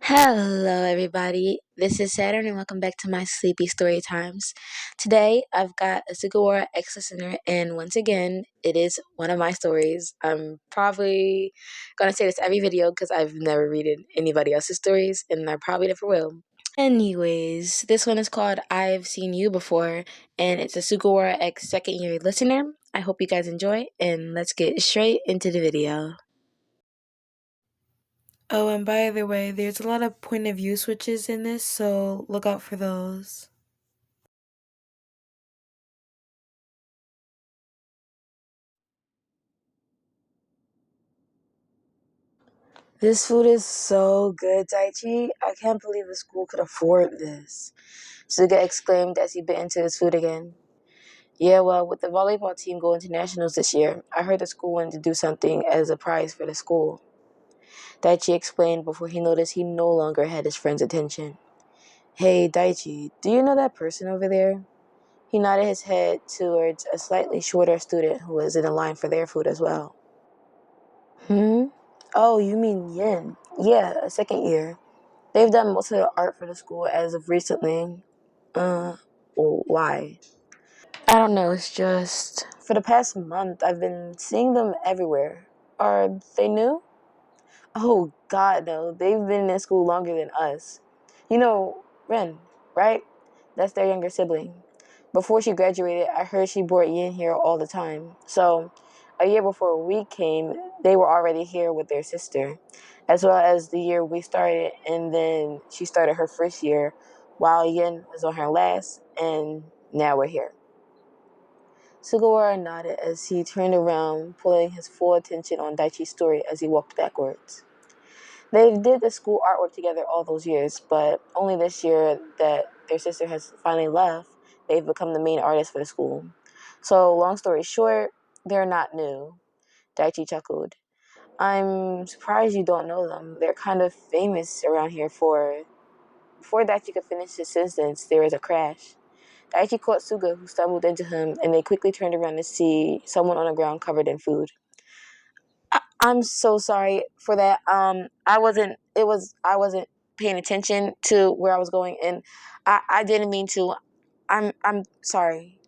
Hello, everybody. This is Saturn, and welcome back to my sleepy story times. Today, I've got a Sugawara ex listener, and once again, it is one of my stories. I'm probably gonna say this every video because I've never read anybody else's stories, and I probably never will. Anyways, this one is called I've Seen You Before, and it's a Sugawara ex second year listener. I hope you guys enjoy, and let's get straight into the video. Oh, and by the way, there's a lot of point of view switches in this, so look out for those. This food is so good, Taichi. I can't believe the school could afford this. Suga exclaimed as he bit into his food again. Yeah, well, with the volleyball team going to nationals this year, I heard the school wanted to do something as a prize for the school. Daichi explained before he noticed he no longer had his friend's attention. Hey, Daichi, do you know that person over there? He nodded his head towards a slightly shorter student who was in a line for their food as well. Hmm? Oh, you mean Yin? Yeah, a second year. They've done most of the art for the school as of recently. Uh, well, why? I don't know, it's just. For the past month, I've been seeing them everywhere. Are they new? Oh, God, no. They've been in school longer than us. You know, Ren, right? That's their younger sibling. Before she graduated, I heard she brought Yin here all the time. So, a year before we came, they were already here with their sister, as well as the year we started, and then she started her first year while Yin was on her last, and now we're here. Sugawara nodded as he turned around, pulling his full attention on Daichi's story as he walked backwards. They did the school artwork together all those years, but only this year that their sister has finally left, they've become the main artist for the school. So, long story short, they're not new. Daichi chuckled. I'm surprised you don't know them. They're kind of famous around here for. Before Daichi could finish his sentence, there was a crash. Daichi caught Suga, who stumbled into him, and they quickly turned around to see someone on the ground covered in food. I'm so sorry for that. I wasn't paying attention to where I was going, and I didn't mean to. I'm sorry.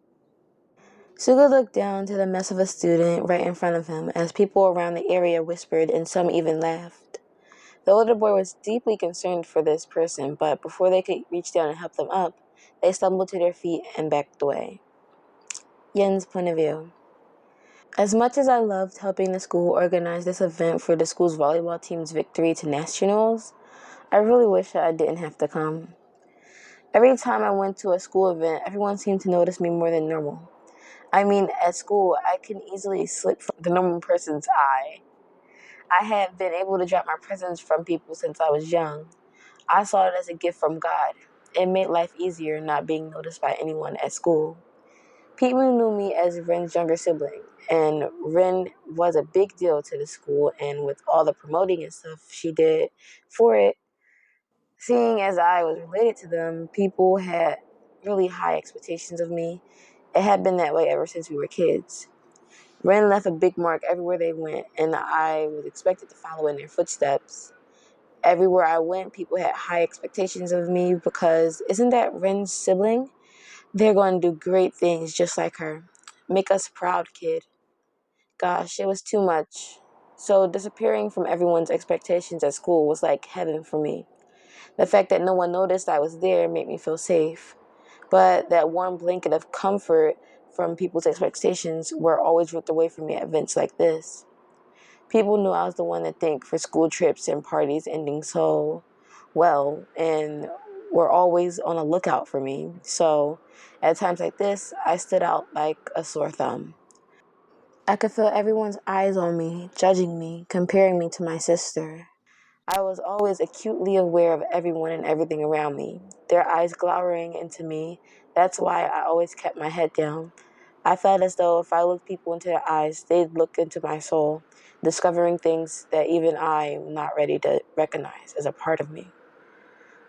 Suga looked down to the mess of a student right in front of him as people around the area whispered and some even laughed. The older boy was deeply concerned for this person, but before they could reach down and help them up, they stumbled to their feet and backed away. Yen's point of view. As much as I loved helping the school organize this event for the school's volleyball team's victory to nationals, I really wish that I didn't have to come. Every time I went to a school event, everyone seemed to notice me more than normal. I mean, at school, I can easily slip from the normal person's eye. I had been able to drop my presents from people since I was young. I saw it as a gift from God. It made life easier not being noticed by anyone at school. People knew me as Ren's younger sibling, and Ren was a big deal to the school, and with all the promoting and stuff she did for it, seeing as I was related to them, people had really high expectations of me. It had been that way ever since we were kids. Ren left a big mark everywhere they went, and I was expected to follow in their footsteps. Everywhere I went, people had high expectations of me because isn't that Ren's sibling? They're going to do great things just like her. Make us proud, kid. Gosh, it was too much. So disappearing from everyone's expectations at school was like heaven for me. The fact that no one noticed I was there made me feel safe. But that warm blanket of comfort from people's expectations were always ripped away from me at events like this. People knew I was the one to thank for school trips and parties ending so well and were always on a lookout for me. So at times like this, I stood out like a sore thumb. I could feel everyone's eyes on me, judging me, comparing me to my sister. I was always acutely aware of everyone and everything around me, their eyes glowering into me. That's why I always kept my head down. I felt as though if I looked people into their eyes, they'd look into my soul, discovering things that even I am not ready to recognize as a part of me.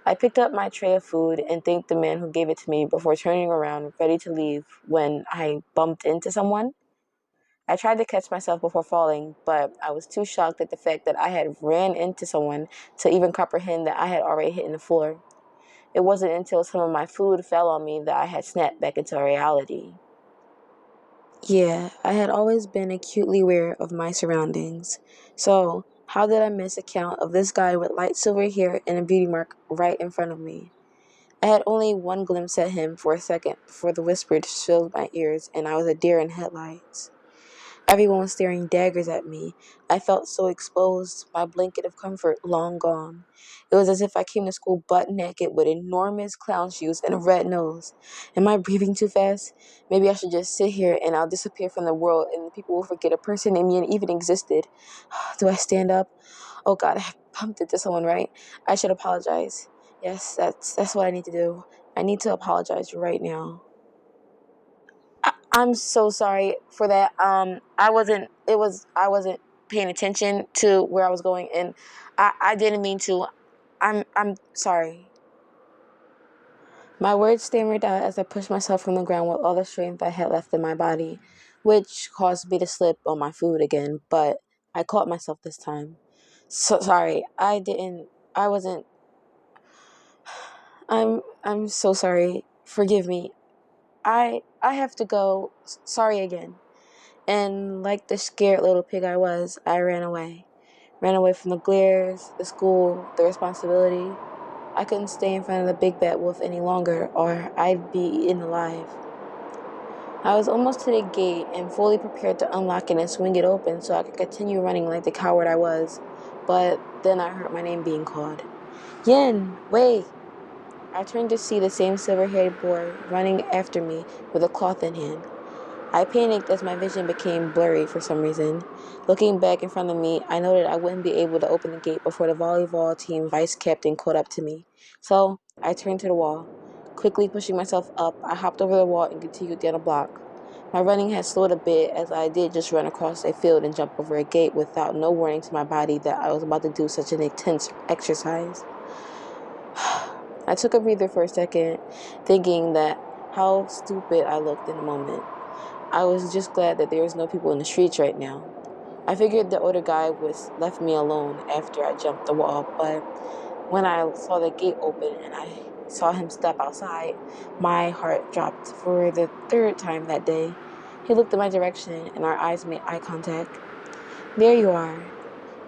I picked up my tray of food and thanked the man who gave it to me before turning around, ready to leave, when I bumped into someone. I tried to catch myself before falling, but I was too shocked at the fact that I had ran into someone to even comprehend that I had already hit the floor. It wasn't until some of my food fell on me that I had snapped back into reality. Yeah, I had always been acutely aware of my surroundings. So, how did I miss account of this guy with light silver hair and a beauty mark right in front of me? I had only one glimpse at him for a second before the whisper filled my ears and I was a deer in headlights. Everyone was staring daggers at me. I felt so exposed, my blanket of comfort long gone. It was as if I came to school butt naked with enormous clown shoes and a red nose. Am I breathing too fast? Maybe I should just sit here and I'll disappear from the world and people will forget a person named me even existed. Do I stand up? Oh God, I bumped into someone, right? I should apologize. Yes, that's what I need to do. I need to apologize right now. I'm so sorry for that. I wasn't paying attention to where I was going and I didn't mean to. I'm sorry. My words stammered out as I pushed myself from the ground with all the strength I had left in my body, which caused me to slip on my food again, but I caught myself this time. So sorry. I wasn't I'm so sorry. Forgive me. I have to go. Sorry again. And like the scared little pig I was, I ran away. Ran away from the glares, the school, the responsibility. I couldn't stay in front of the big bad wolf any longer, or I'd be eaten alive. I was almost to the gate and fully prepared to unlock it and swing it open so I could continue running like the coward I was. But then I heard my name being called. Yin, wait! I turned to see the same silver-haired boy running after me with a cloth in hand. I panicked as my vision became blurry for some reason. Looking back in front of me, I noted I wouldn't be able to open the gate before the volleyball team vice captain caught up to me. So, I turned to the wall. Quickly pushing myself up, I hopped over the wall and continued down the block. My running had slowed a bit as I did just run across a field and jump over a gate without no warning to my body that I was about to do such an intense exercise. I took a breather for a second, thinking that how stupid I looked in a moment. I was just glad that there was no people in the streets right now. I figured the older guy was left me alone after I jumped the wall, but when I saw the gate open and I saw him step outside, my heart dropped for the third time that day. He looked in my direction and our eyes made eye contact. There you are.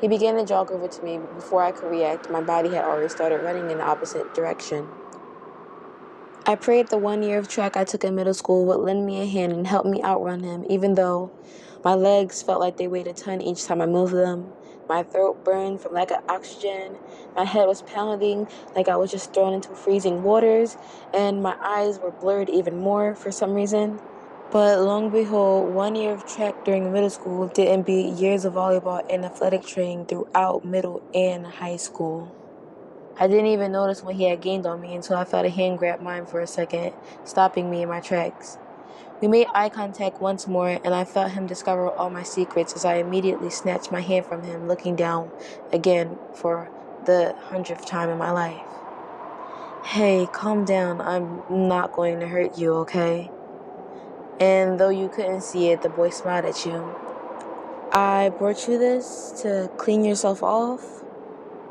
He began to jog over to me, but before I could react, my body had already started running in the opposite direction. I prayed the 1 year of track I took in middle school would lend me a hand and help me outrun him, even though my legs felt like they weighed a ton each time I moved them. My throat burned from lack of oxygen. My head was pounding like I was just thrown into freezing waters, and my eyes were blurred even more for some reason. But long behold, 1 year of track during middle school didn't beat years of volleyball and athletic training throughout middle and high school. I didn't even notice when he had gained on me until I felt a hand grab mine for a second, stopping me in my tracks. We made eye contact once more, and I felt him discover all my secrets as I immediately snatched my hand from him, looking down again for the 100th time in my life. Hey, calm down. I'm not going to hurt you, okay? And though you couldn't see it, the boy smiled at you. I brought you this to clean yourself off.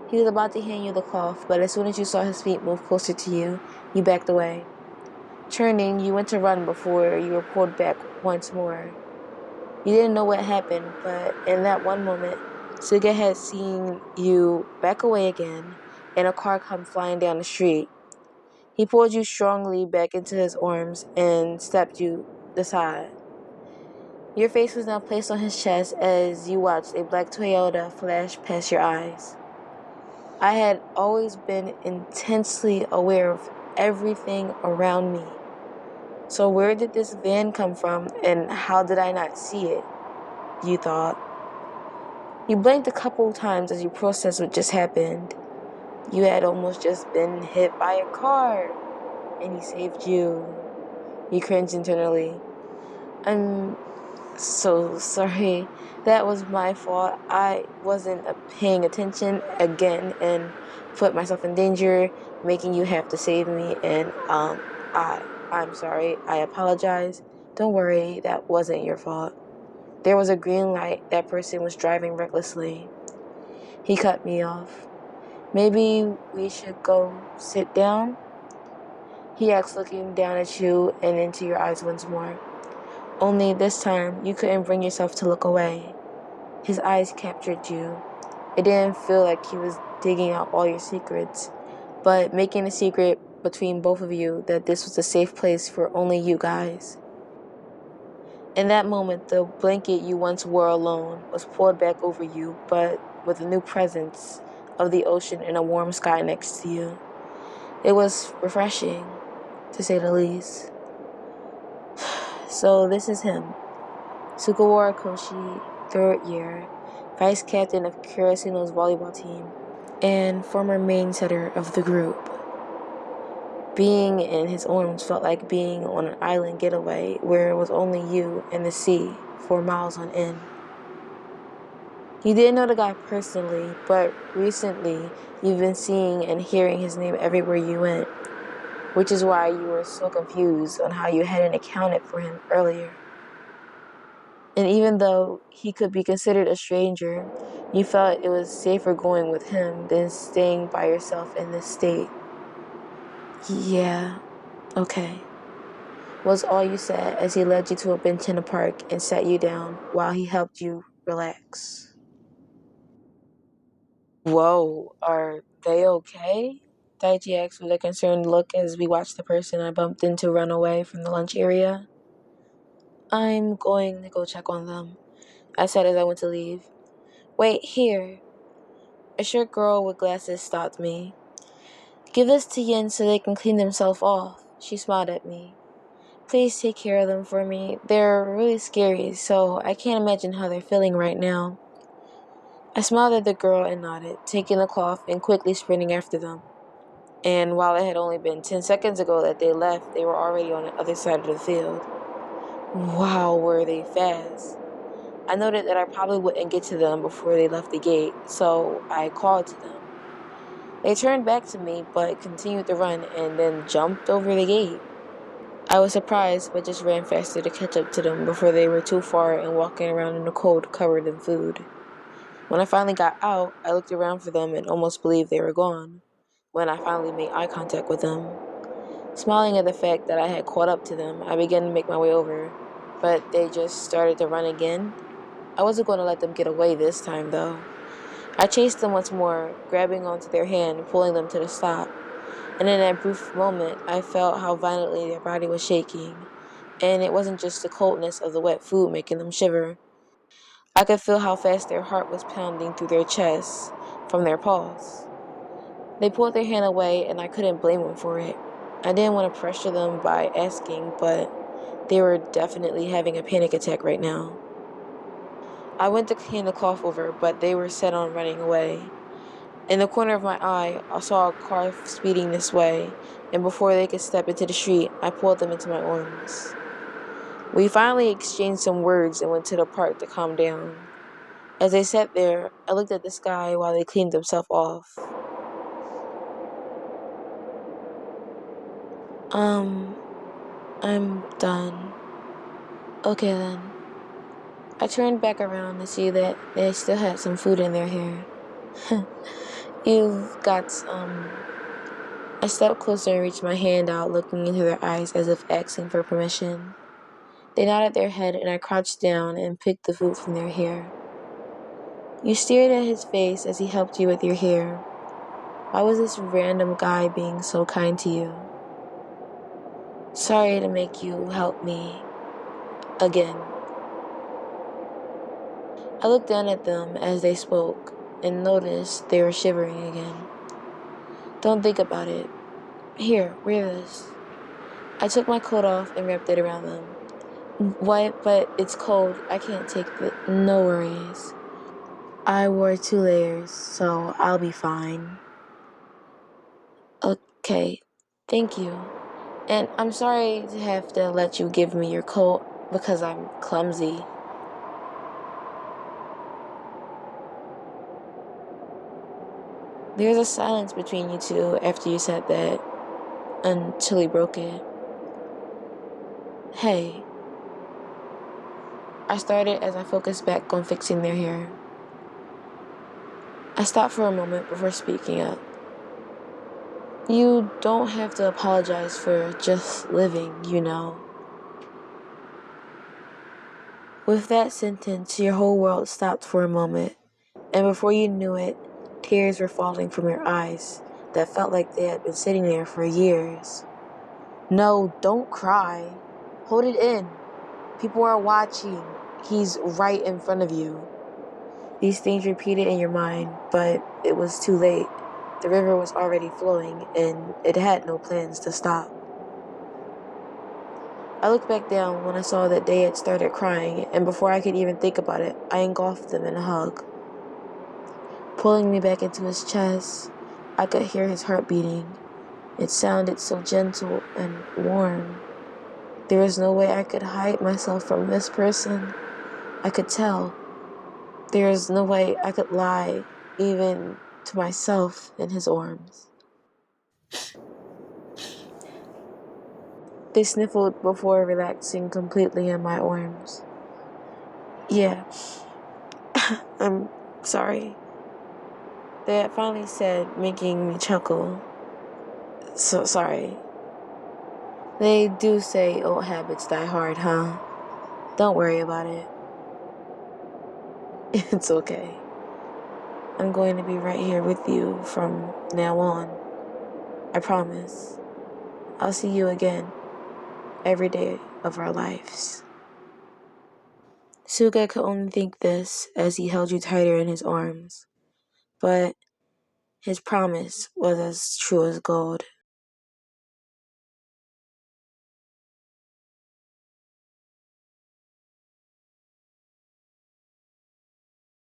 He was about to hand you the cloth, but as soon as you saw his feet move closer to you, you backed away. Turning, you went to run before you were pulled back once more. You didn't know what happened, but in that one moment, Suga had seen you back away again, and a car come flying down the street. He pulled you strongly back into his arms and stepped you aside. Your face was now placed on his chest as you watched a black Toyota flash past your eyes. I had always been intensely aware of everything around me. So where did this van come from and how did I not see it? You thought. You blinked a couple times as you processed what just happened. You had almost just been hit by a car and he saved you. You cringed internally. I'm so sorry. That was my fault. I wasn't paying attention again and put myself in danger, making you have to save me. And I'm sorry. I apologize. Don't worry. That wasn't your fault. There was a green light. That person was driving recklessly. He cut me off. Maybe we should go sit down? He asked, looking down at you and into your eyes once more. Only this time, you couldn't bring yourself to look away. His eyes captured you. It didn't feel like he was digging out all your secrets, but making a secret between both of you that this was a safe place for only you guys. In that moment, the blanket you once wore alone was pulled back over you, but with a new presence of the ocean and a warm sky next to you. It was refreshing, to say the least. So this is him, Sugawara Koshi, 3rd year, vice captain of Kurosino's volleyball team, and former main setter of the group. Being in his arms felt like being on an island getaway where it was only you and the sea for miles on end. You didn't know the guy personally, but recently you've been seeing and hearing his name everywhere you went, which is why you were so confused on how you hadn't accounted for him earlier. And even though he could be considered a stranger, you felt it was safer going with him than staying by yourself in this state. Yeah, okay, was all you said as he led you to a bench in the park and sat you down while he helped you relax. Whoa, are they okay? Daichi asked with a concerned look as we watched the person I bumped into run away from the lunch area. I'm going to go check on them, I said as I went to leave. Wait, here. A short girl with glasses stopped me. Give this to Yin so they can clean themselves off. She smiled at me. Please take care of them for me. They're really scary, so I can't imagine how they're feeling right now. I smiled at the girl and nodded, taking the cloth and quickly sprinting after them. And while it had only been 10 seconds ago that they left, they were already on the other side of the field. Wow, were they fast. I noted that I probably wouldn't get to them before they left the gate, so I called to them. They turned back to me, but continued to run and then jumped over the gate. I was surprised, but just ran faster to catch up to them before they were too far and walking around in the cold covered in food. When I finally got out, I looked around for them and almost believed they were gone. When I finally made eye contact with them, smiling at the fact that I had caught up to them, I began to make my way over, but they just started to run again. I wasn't going to let them get away this time, though. I chased them once more, grabbing onto their hand and pulling them to the stop. And in that brief moment, I felt how violently their body was shaking. And it wasn't just the coldness of the wet food making them shiver. I could feel how fast their heart was pounding through their chests from their paws. They pulled their hand away, and I couldn't blame them for it. I didn't want to pressure them by asking, but they were definitely having a panic attack right now. I went to hand the cloth over, but they were set on running away. In the corner of my eye, I saw a car speeding this way, and before they could step into the street, I pulled them into my arms. We finally exchanged some words and went to the park to calm down. As they sat there, I looked at the sky while they cleaned themselves off. I'm done. Okay then. I turned back around to see that they still had some food in their hair. You've got some. I stepped closer and reached my hand out, looking into their eyes as if asking for permission. They nodded their head, and I crouched down and picked the food from their hair. You stared at his face as he helped you with your hair. Why was this random guy being so kind to you? Sorry to make you help me again. I looked down at them as they spoke and noticed they were shivering again. Don't think about it. Here, wear this. I took my coat off and wrapped it around them. What? But it's cold. I can't take the... No worries. I wore 2 layers, so I'll be fine. Okay, thank you. And I'm sorry to have to let you give me your coat because I'm clumsy. There's a silence between you two after you said that, until he broke it. Hey, I started as I focused back on fixing their hair. I stopped for a moment before speaking up. You don't have to apologize for just living, you know. With that sentence, your whole world stopped for a moment, and before you knew it, tears were falling from your eyes that felt like they had been sitting there for years. No, don't cry. Hold it in. People are watching. He's right in front of you. These things repeated in your mind, but it was too late. The river was already flowing, and it had no plans to stop. I looked back down when I saw that they had started crying, and before I could even think about it, I engulfed them in a hug. Pulling me back into his chest, I could hear his heart beating. It sounded so gentle and warm. There was no way I could hide myself from this person. I could tell. There was no way I could lie, even to myself, in his arms. They sniffled before relaxing completely in my arms. Yeah, I'm sorry. They had finally said, making me chuckle. So sorry. They do say old habits die hard, huh? Don't worry about it. It's okay. I'm going to be right here with you from now on. I promise. I'll see you again every day of our lives. Suga could only think this as he held you tighter in his arms, but his promise was as true as gold.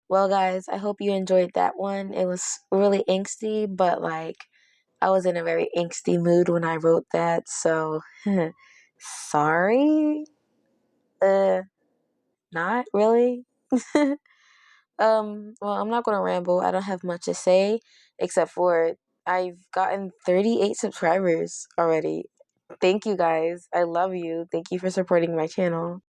Well, guys, I hope you enjoyed that one. It was really angsty, but like I was in a very angsty mood when I wrote that, so sorry. Not really. Well, I'm not gonna ramble. I don't have much to say except for I've gotten 38 subscribers already. Thank you guys. I love you. Thank you for supporting my channel.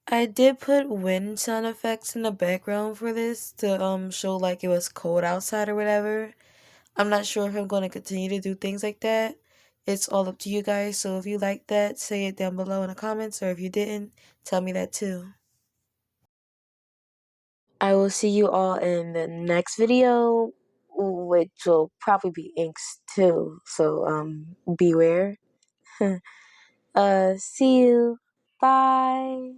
I did put wind sound effects in the background for this to show like it was cold outside or whatever. I'm not sure if I'm going to continue to do things like that. It's all up to you guys. So if you like that, say it down below in the comments, or if you didn't, tell me that too. I will see you all in the next video, which will probably be inks too. So beware. See you. Bye.